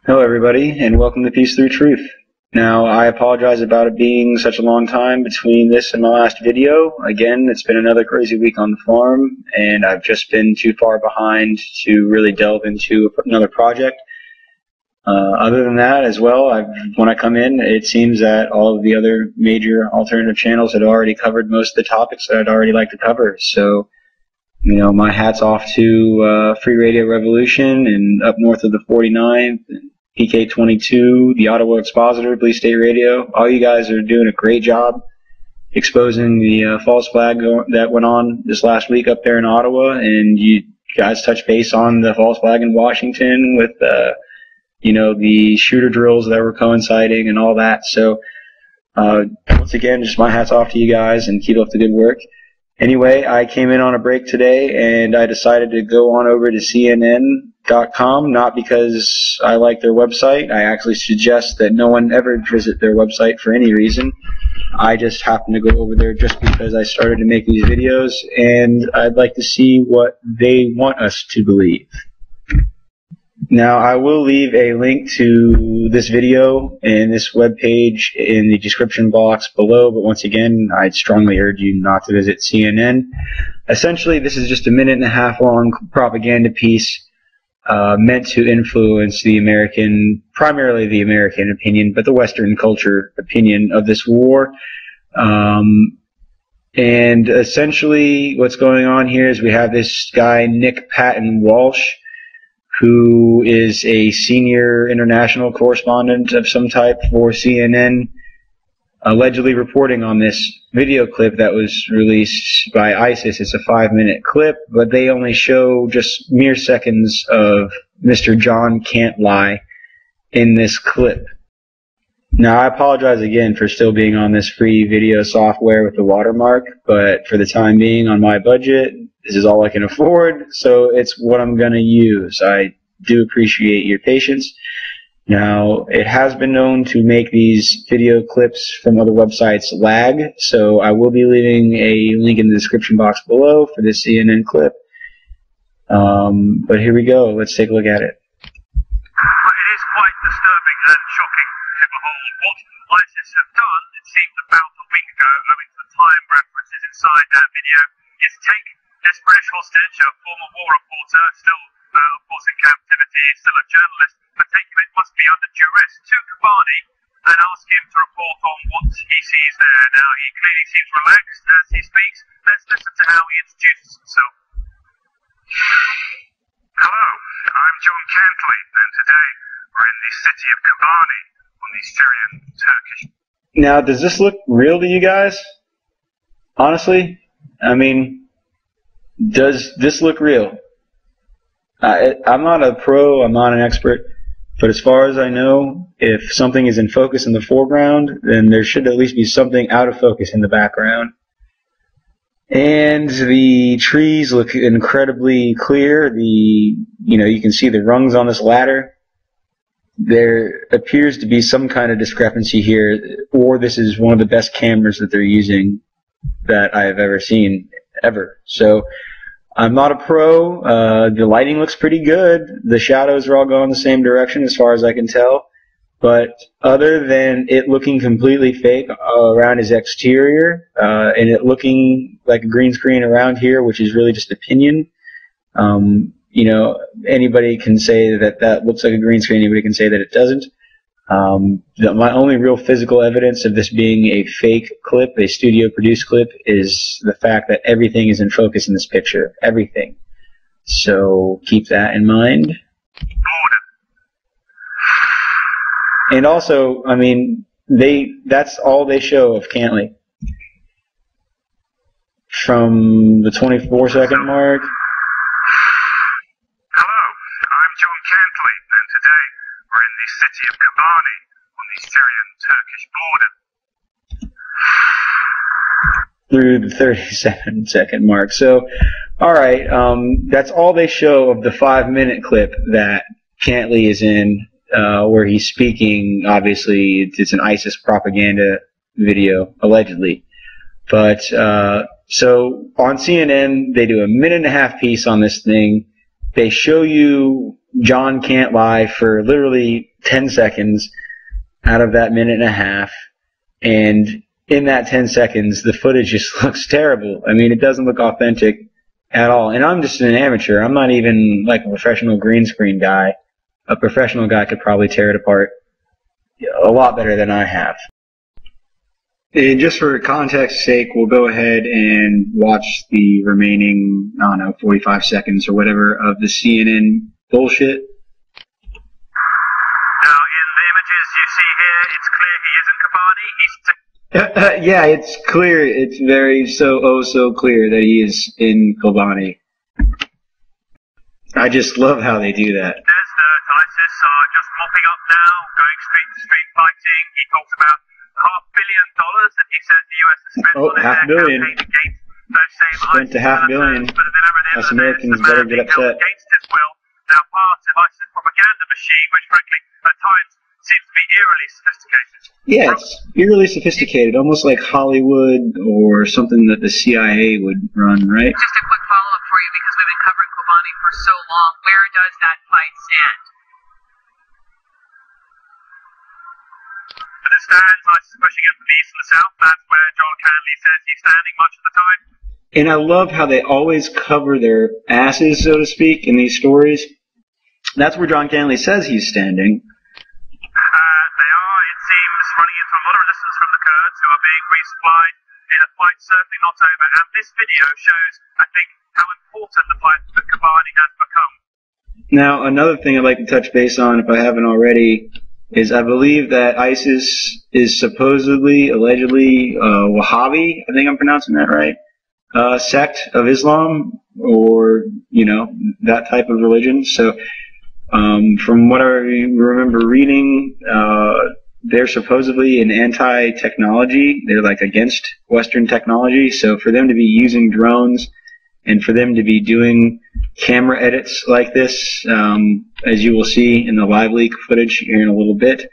Hello everybody, and welcome to Peace Through Truth. Now, I apologize about it being such a long time between this and my last video. Again, it's been another crazy week on the farm, and I've just been too far behind to really delve into another project. Other than that, as well, when I come in, it seems that all of the other major alternative channels had already covered most of the topics that I'd already like to cover. So, my hat's off to Free Radio Revolution and up north of the 49th, and PK22, the Ottawa Expositor, Bleak State Radio. All you guys are doing a great job exposing the false flag that went on this last week up there in Ottawa, and you guys touched base on the false flag in Washington with, the shooter drills that were coinciding and all that. So, once again, just my hat's off to you guys and keep up the good work. Anyway, I came in on a break today, and I decided to go on over to CNN.com, not because I like their website. I actually suggest that no one ever visit their website for any reason. I just happened to go over there just because I started to make these videos, and I'd like to see what they want us to believe. Now, I will leave a link to this video and this webpage in the description box below, but once again, I'd strongly urge you not to visit CNN. Essentially, this is just a minute-and-a-half long propaganda piece meant to influence primarily the American opinion, but the Western culture opinion of this war. And essentially, what's going on here is we have this guy, Nick Patton Walsh, who is a senior international correspondent of some type for CNN, allegedly reporting on this video clip that was released by I.S.I.S. It's a 5-minute clip, but they only show just mere seconds of Mr. Cant Lie in this clip. Now, I apologize again for still being on this free video software with the watermark, but for the time being, on my budget, this is all I can afford, so it's what I'm going to use. I do appreciate your patience. Now, it has been known to make these video clips from other websites lag, so I will be leaving a link in the description box below for this CNN clip. But here we go. Let's take a look at it. It is quite disturbing and shocking to behold what I.S.I.S. have done, it seems about a week ago, owing to the time references inside that video, is take this British hostage, a former war reporter, still, of course, in captivity, still a journalist, but take him, it must be under duress, to Kobani and ask him to report on what he sees there. Now, he clearly seems relaxed as he speaks. Let's listen to how he introduces himself. Hello, I'm John Cant Lie, and today we're in the city of Kobani on the Syrian-Turkish. Now, does this look real to you guys? Honestly? I mean, does this look real? I'm not a pro, I'm not an expert, but as far as I know, if something is in focus in the foreground, then there should at least be something out of focus in the background. And the trees look incredibly clear. You can see the rungs on this ladder. There appears to be some kind of discrepancy here, or this is one of the best cameras that they're using that I've ever seen, ever. So, I'm not a pro. The lighting looks pretty good. The shadows are all going the same direction as far as I can tell. But other than it looking completely fake around his exterior, and it looking like a green screen around here, which is really just opinion, anybody can say that looks like a green screen. Anybody can say that it doesn't. My only real physical evidence of this being a fake clip, a studio-produced clip, is the fact that everything is in focus in this picture. Everything. So keep that in mind. And also, I mean, that's all they show of Cant Lie. From the 24-second mark. Hello, I'm John Cant Lie, and today we're in the city of Kobani on the Syrian-Turkish border. Through the 37-second mark. So, alright, that's all they show of the 5-minute clip that Cant Lie is in, where he's speaking. Obviously, it's an I.S.I.S. propaganda video, allegedly. But, so, on CNN, they do a minute-and-a-half piece on this thing. They show you John Cant Lie for literally 10 seconds out of that minute and a half, and in that 10 seconds, the footage just looks terrible. I mean, it doesn't look authentic at all. And I'm just an amateur. I'm not even like a professional green screen guy. A professional guy could probably tear it apart a lot better than I have. And just for context's sake, we'll go ahead and watch the remaining, I don't know, 45 seconds or whatever of the CNN bullshit. Now, in the images you see here, it's clear he isn't Kobani. He's Yeah, it's clear. It's very so clear that he is in Kobani. I just love how they do that. There's ISIS are just mopping up now, going street to street fighting. He talks about $500 million that he says the US has spent on their campaign against those same Spent ISIS $500 million. Us Americans better get upset. Against his will, now part of ISIS propaganda machine, which frankly at times seems to be eerily sophisticated. Yeah, it's eerily sophisticated, almost like Hollywood or something that the CIA would run, right? Just a quick follow-up for you, because we've been covering Kobani for so long. Where does that fight stand? But it stands, ISIS pushing in from the east and the south. That's where John Cant Lie says he's standing much of the time. And I love how they always cover their asses, so to speak, in these stories. That's where John Cant Lie says he's standing. They are, it seems, running into a lot of resistance from the Kurds, who are being resupplied in a fight certainly not over. And this video shows, I think, how important the fight for Kobani has become. Now, another thing I'd like to touch base on, if I haven't already, is I believe that ISIS is supposedly, allegedly, Wahhabi, I think I'm pronouncing that right, sect of Islam, or, you know, that type of religion. So, from what I remember reading, they're supposedly an anti-technology. They're like against Western technology. So for them to be using drones and for them to be doing camera edits like this, as you will see in the live leak footage here in a little bit,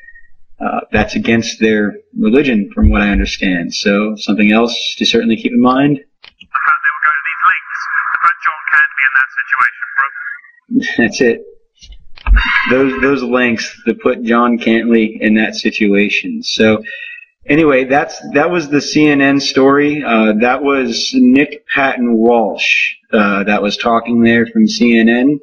that's against their religion from what I understand. So something else to certainly keep in mind. The fact they will go to these links to put John Cant Lie in that situation, bro. That's it. Those links that put John Cant Lie in that situation. So anyway, that was the CNN story. That was Nick Patton Walsh that was talking there from CNN.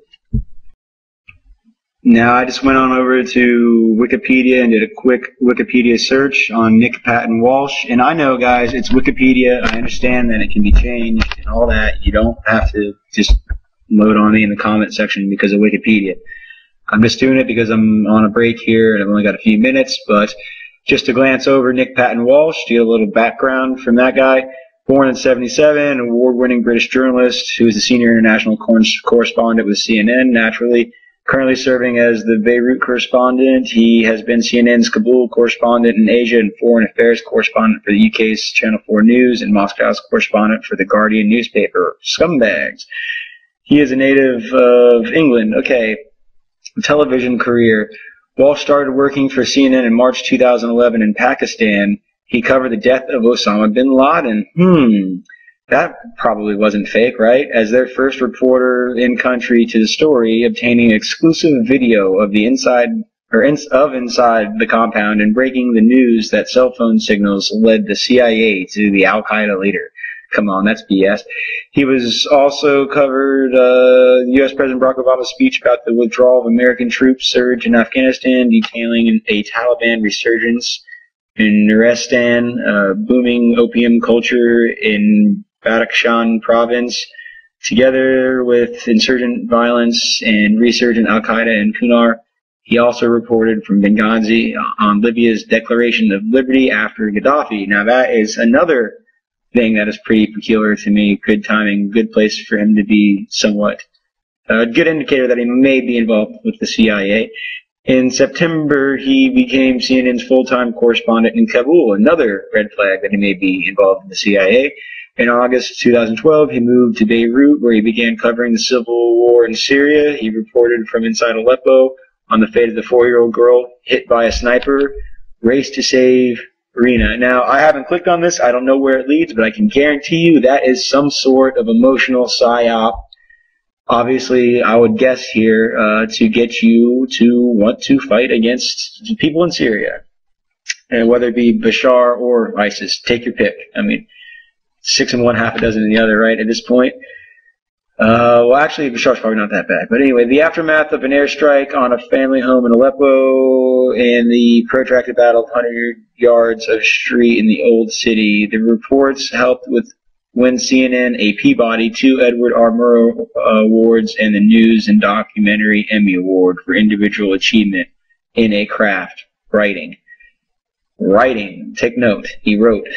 Now I just went on over to Wikipedia and did a quick Wikipedia search on Nick Patton Walsh. And I know, guys, it's Wikipedia. I understand that it can be changed and all that. You don't have to just load on me in the comment section because of Wikipedia. I'm just doing it because I'm on a break here and I've only got a few minutes, but just to glance over Nick Patton Walsh, to get a little background from that guy. Born in '77, award-winning British journalist who is the senior international correspondent with CNN, naturally. Currently serving as the Beirut correspondent. He has been CNN's Kabul correspondent in Asia and foreign affairs correspondent for the UK's Channel 4 News and Moscow's correspondent for the Guardian newspaper. Scumbags. He is a native of England. Okay. Television career. Walsh started working for CNN in March 2011 in Pakistan. He covered the death of Osama bin Laden. That probably wasn't fake, right? As their first reporter in country to the story, obtaining exclusive video of the inside the compound and breaking the news that cell phone signals led the CIA to the Al-Qaeda leader. Come on, that's BS. He was also covered U.S. President Barack Obama's speech about the withdrawal of American troops surge in Afghanistan, detailing a Taliban resurgence in Nuristan, booming opium culture in Badakhshan province, together with insurgent violence and resurgent Al-Qaeda in Kunar. He also reported from Benghazi on Libya's declaration of liberty after Gaddafi. Now that is another thing that is pretty peculiar to me. Good timing, good place for him to be somewhat a good indicator that he may be involved with the CIA. In September, he became CNN's full-time correspondent in Kabul, another red flag that he may be involved in the CIA. In August 2012, he moved to Beirut, where he began covering the civil war in Syria. He reported from inside Aleppo on the fate of the 4-year-old girl hit by a sniper, race to save Rina. Now, I haven't clicked on this. I don't know where it leads, but I can guarantee you that is some sort of emotional psyop obviously, I would guess here to get you to want to fight against people in Syria, and whether it be Bashar or ISIS, take your pick. I mean, 6 in one, half a dozen in the other, right? At this point. Well, actually, Bashar's probably not that bad. But anyway, the aftermath of an airstrike on a family home in Aleppo and the protracted battle of 100 yards of street in the old city. The reports helped with win CNN a Peabody, 2 Edward R. Murrow Awards, and the News and Documentary Emmy Award for individual achievement in a craft, writing. Take note, he wrote.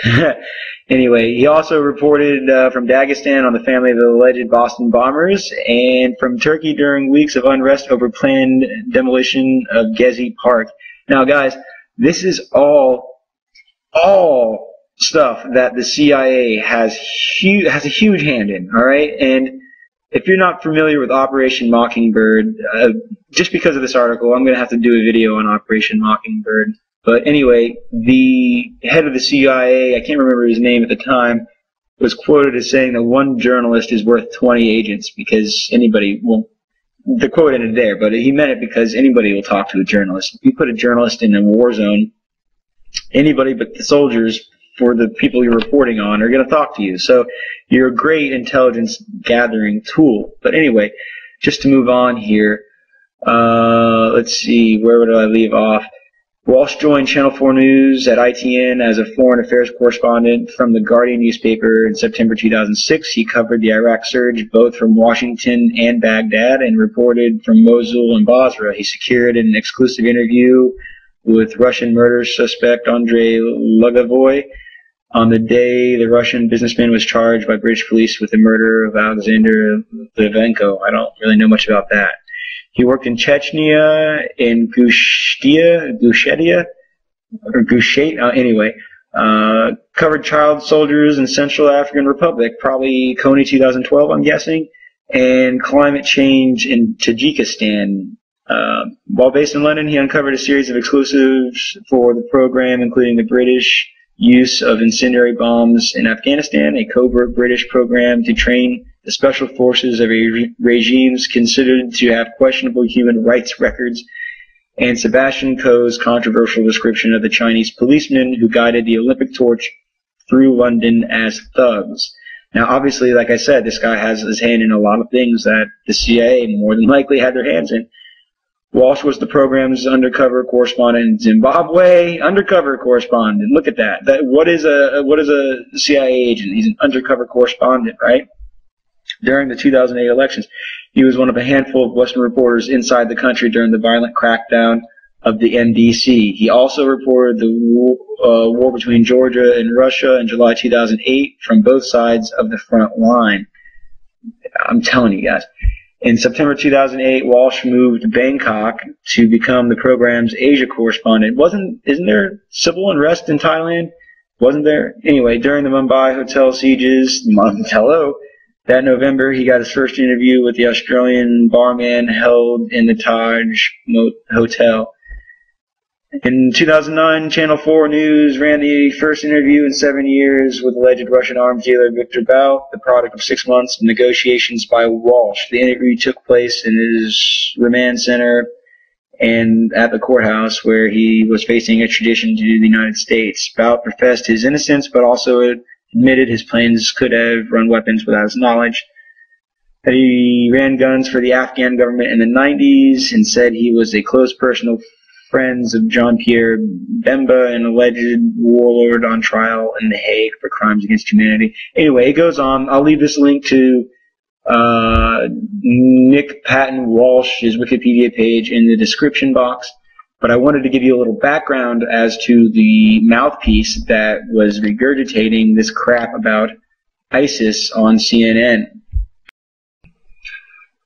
Anyway, he also reported from Dagestan on the family of the alleged Boston bombers, and from Turkey during weeks of unrest over planned demolition of Gezi Park. Now, guys, this is all stuff that the CIA has a huge hand in, all right? And if you're not familiar with Operation Mockingbird, just because of this article, I'm going to have to do a video on Operation Mockingbird. But anyway, the head of the CIA, I can't remember his name at the time, was quoted as saying that one journalist is worth 20 agents because anybody will, the quote ended there, but he meant it because anybody will talk to a journalist. If you put a journalist in a war zone, anybody but the soldiers for the people you're reporting on are going to talk to you. So you're a great intelligence gathering tool. But anyway, just to move on here, let's see, where would I leave off? Walsh joined Channel 4 News at ITN as a foreign affairs correspondent from the Guardian newspaper in September 2006. He covered the Iraq surge both from Washington and Baghdad and reported from Mosul and Basra. He secured an exclusive interview with Russian murder suspect Andrei Lugavoy on the day the Russian businessman was charged by British police with the murder of Alexander Litvenko. I don't really know much about that. He worked in Chechnya, in Gushetia, covered child soldiers in Central African Republic, probably Kony 2012, I'm guessing, and climate change in Tajikistan. While based in London, he uncovered a series of exclusives for the program, including the British use of incendiary bombs in Afghanistan, a covert British program to train the special forces of regimes considered to have questionable human rights records, and Sebastian Coe's controversial description of the Chinese policemen who guided the Olympic torch through London as thugs. Now, obviously, like I said, this guy has his hand in a lot of things that the CIA more than likely had their hands in. Walsh was the program's undercover correspondent in Zimbabwe. Undercover correspondent. Look at that. What is a CIA agent? He's an undercover correspondent, right? During the 2008 elections, he was one of a handful of Western reporters inside the country during the violent crackdown of the NDC. He also reported the war between Georgia and Russia in July 2008 from both sides of the front line. I'm telling you guys. In September 2008, Walsh moved to Bangkok to become the program's Asia correspondent. Isn't there civil unrest in Thailand? Wasn't there? Anyway, during the Mumbai hotel sieges, that November, he got his first interview with the Australian barman held in the Taj Hotel. In 2009, Channel 4 News ran the first interview in 7 years with alleged Russian arms dealer Viktor Bout, the product of 6 months of negotiations by Walsh. The interview took place in his remand center and at the courthouse where he was facing extradition to the United States. Bout professed his innocence, but also admitted his planes could have run weapons without his knowledge. That he ran guns for the Afghan government in the 90s and said he was a close personal friends of Jean-Pierre Bemba, an alleged warlord on trial in The Hague for crimes against humanity. Anyway, it goes on. I'll leave this link to Nick Patton Walsh's Wikipedia page in the description box. But I wanted to give you a little background as to the mouthpiece that was regurgitating this crap about ISIS on CNN.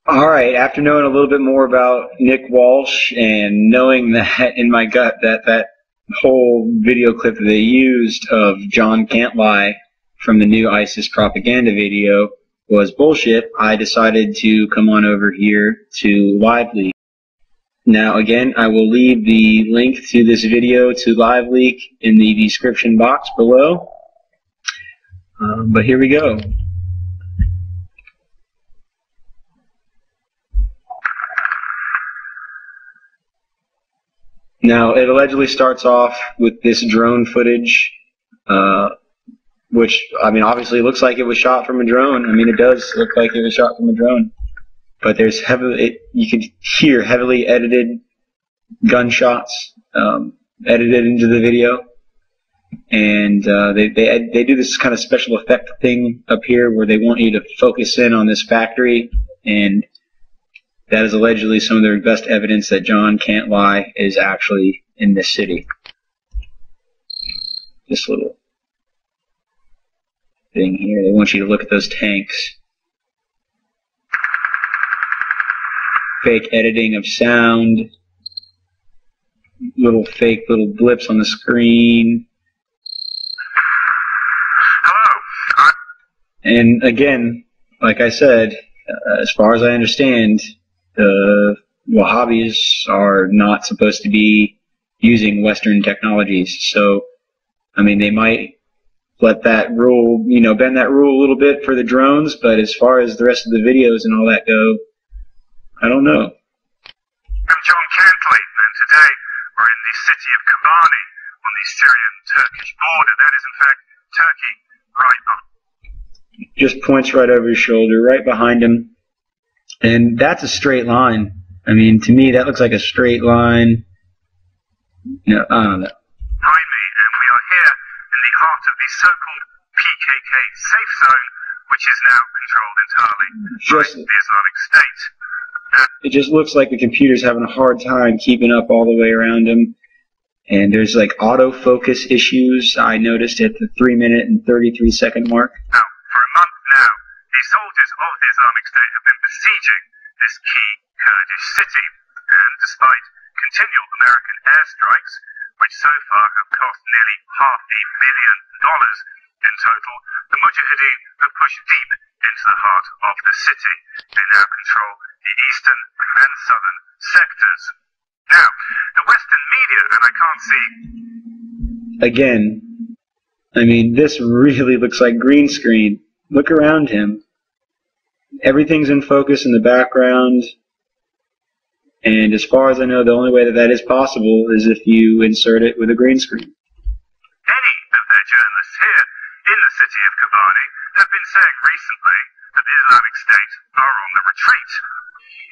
All right, after knowing a little bit more about Nick Walsh and knowing that in my gut that whole video clip that they used of John Cant Lie from the new ISIS propaganda video was bullshit, I decided to come on over here to LiveLeak. Now, again, I will leave the link to this video to LiveLeak in the description box below. But here we go. Now, it allegedly starts off with this drone footage, which, I mean, obviously looks like it was shot from a drone. I mean, it does look like it was shot from a drone. But there's you could hear heavily edited gunshots edited into the video. And they do this kind of special effect thing up here where they want you to focus in on this factory, and that is allegedly some of their best evidence that John Cant Lie is actually in this city. This little thing here, they want you to look at those tanks. Fake editing of sound, fake little blips on the screen. And again, like I said, as far as I understand, the Wahhabis are not supposed to be using Western technologies. So, I mean, they might let that rule, bend that rule a little bit for the drones, but as far as the rest of the videos and all that go, I don't know. I'm John Cant Lie, and today we're in the city of Kobani on the Syrian-Turkish border. That is, in fact, Turkey right on. Just points right over his shoulder, right behind him. And that's a straight line. I mean, to me, that looks like a straight line. No, I don't know. Behind me, and we are here in the heart of the so-called PKK safe zone, which is now controlled entirely by the Islamic State. It just looks like the computer's having a hard time keeping up all the way around him. And there's like autofocus issues I noticed at the 3-minute and 33-second mark. Now, for a month now, the soldiers of the Islamic State have been besieging this key Kurdish city, and despite continual American airstrikes, which so far have cost nearly $500 million in total, the Mujahideen have pushed deep into the heart of the city. They now control the eastern and southern sectors. Now, the Western media, and I can't see... Again, I mean, this really looks like green screen. Look around him. Everything's in focus in the background. And as far as I know, the only way that is possible is if you insert it with a green screen. Many of their journalists here in the city of Kobani have been saying recently that the Islamic State are on the retreat.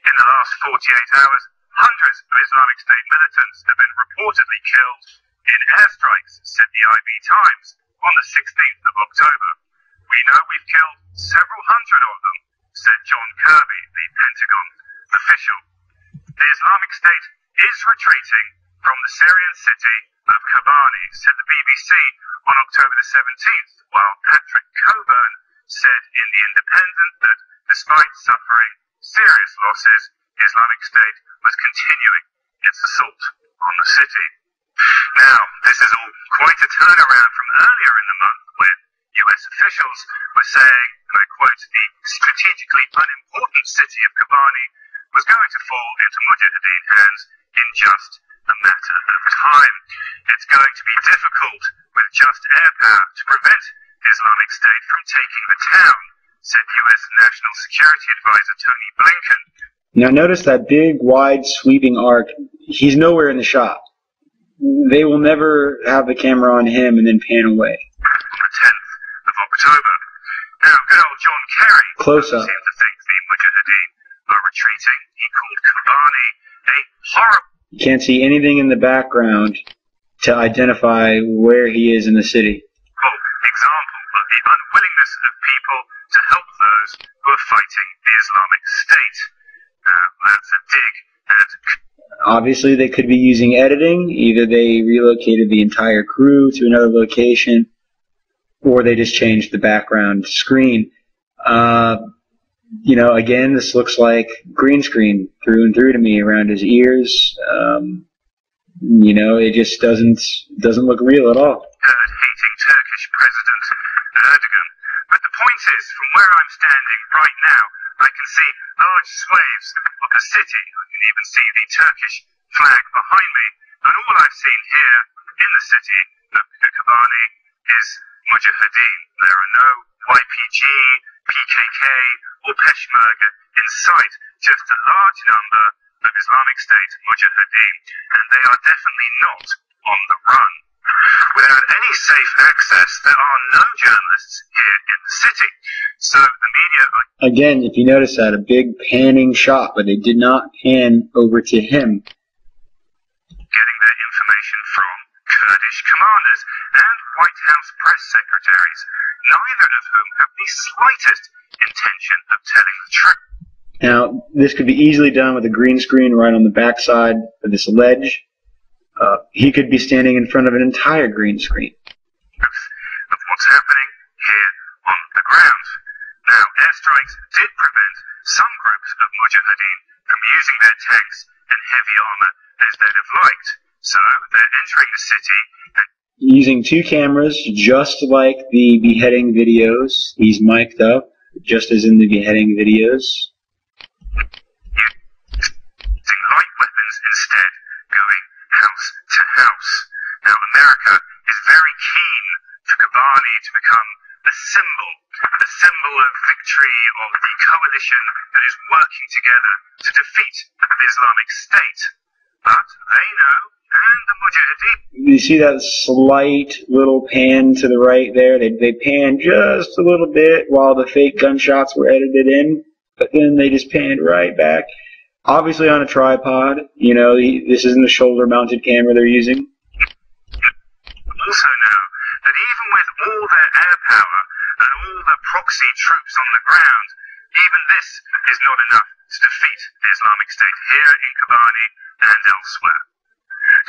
In the last 48 hours, hundreds of Islamic State militants have been reportedly killed in airstrikes, said the IB Times on the 16th of October. We know we've killed several hundred of them, said John Kirby, the Pentagon official. The Islamic State is retreating from the Syrian city of Kobani, said the BBC on October the 17th, while Patrick Coburn said in The Independent that despite suffering serious losses, Islamic State was continuing its assault on the city. Now, this is all quite a turnaround from earlier in the month when U.S. officials were saying, and I quote, the strategically unimportant city of Kobani was going to fall into Mujahideen hands in just a matter of time. It's going to be difficult with just air power to prevent the Islamic State from taking the town, said U.S. National Security Advisor Tony Blinken. Now notice that big, wide, sweeping arc. He's nowhere in the shot. They will never have the camera on him and then pan away. On the 10th of October. Now, good old John Kerry Close up. seemed to think the Mujahideen are retreating. He called Kobani a horrible... You can't see anything in the background to identify where he is in the city. example of the unwillingness of people to help those who are fighting the Islamic State. That's a dig at... Obviously, they could be using editing. Either they relocated the entire crew to another location, or they just changed the background screen. Again, this looks like green screen through and through to me around his ears. It just doesn't look real at all. Hating Turkish President Erdogan. But the point is, from where I'm standing right now, I can see large swathes of the city. I can even see the Turkish flag behind me. And all I've seen here in the city of Kobani is Mujahideen. There are no YPG, PKK, or Peshmerga in sight, just a large number of Islamic State Mujahideen, and they are definitely not on the run. Without any safe access, there are no journalists here in the city, so the media are Again, if you notice that, a big panning shot, but they did not pan over to him. getting their information from Kurdish commanders and White House press secretaries, neither of whom have the slightest intention of telling the truth. Now, this could be easily done with a green screen right on the backside of this ledge. He could be standing in front of an entire green screen. Of what's happening here on the ground. Now, airstrikes did prevent some groups of Mujahideen from using their tanks and heavy armor as they'd have liked, so they're entering the city and Using two cameras, just like the beheading videos. He's mic'd up, just as in the beheading videos. using light weapons instead, going house to house. Now, America is very keen for Kobani to become a symbol of victory of the coalition that is working together to defeat the Islamic State. But they know, and the Mujahideen You see that slight little pan to the right there? They panned just a little bit while the fake gunshots were edited in, but then they just panned right back. Obviously on a tripod. You know, this isn't a shoulder-mounted camera they're using. also know that even with all their air power and all the proxy troops on the ground, even this is not enough to defeat the Islamic State here in Kobani and elsewhere.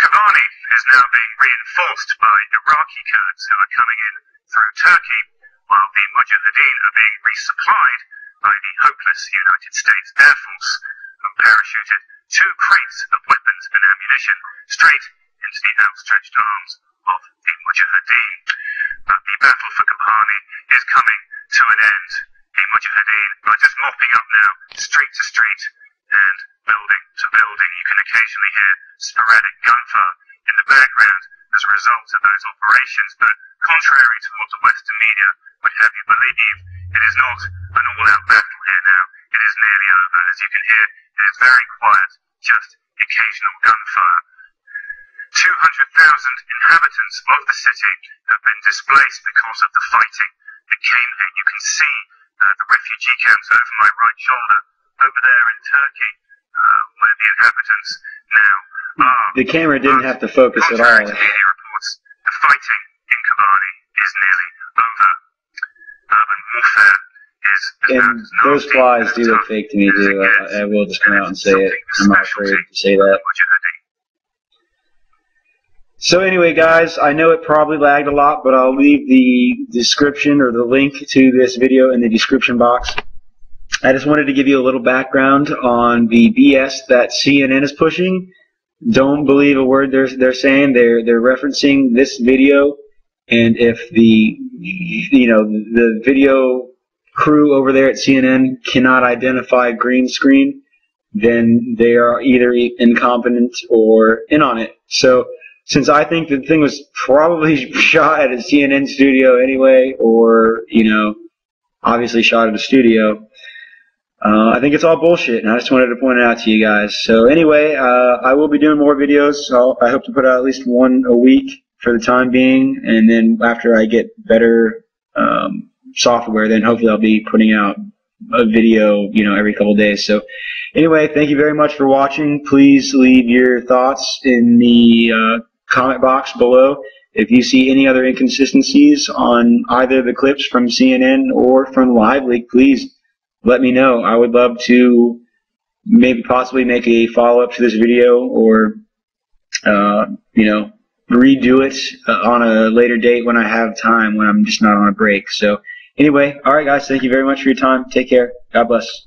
Kobani is now being reinforced by Iraqi Kurds who are coming in through Turkey, while the Mujahideen are being resupplied by the hopeless United States Air Force, who parachuted 2 crates of weapons and ammunition straight into the outstretched arms of the Mujahideen. But the battle for Kobani is coming to an end. The Mujahideen are just mopping up now, street to street and building to building. You can occasionally hear sporadic gunfire in the background as a result of those operations, but contrary to what the Western media would have you believe, it is not an all-out battle here now. It is nearly over. As you can hear, it is very quiet, just occasional gunfire. 200,000 inhabitants of the city have been displaced because of the fighting that came here. You can see the refugee camps over my right shoulder, over there in Turkey, where the inhabitants now are. The camera didn't have to focus at Contrary all. to media reports, the fighting in Kobani is nearly over. Urban warfare is And those flies do look fake to me, too. I will just come out and say it. I'm not afraid to say that. So anyway, guys, I know it probably lagged a lot, but I'll leave the description or the link to this video in the description box. I just wanted to give you a little background on the BS that CNN is pushing. Don't believe a word they're saying. They're referencing this video, and if the video crew over there at CNN cannot identify green screen, then they are either incompetent or in on it. So since I think the thing was probably shot at a CNN studio anyway, or obviously shot at a studio, I think it's all bullshit, and I just wanted to point it out to you guys. So anyway, I will be doing more videos. I hope to put out at least one a week for the time being, and then after I get better software, then hopefully I'll be putting out a video, every couple days. So anyway, thank you very much for watching. Please leave your thoughts in the comment box below. If you see any other inconsistencies on either the clips from CNN or from Live Leak, please let me know. I would love to maybe possibly make a follow-up to this video, or redo it on a later date when I have time, when I'm just not on a break. So anyway, alright guys, thank you very much for your time. Take care. God bless.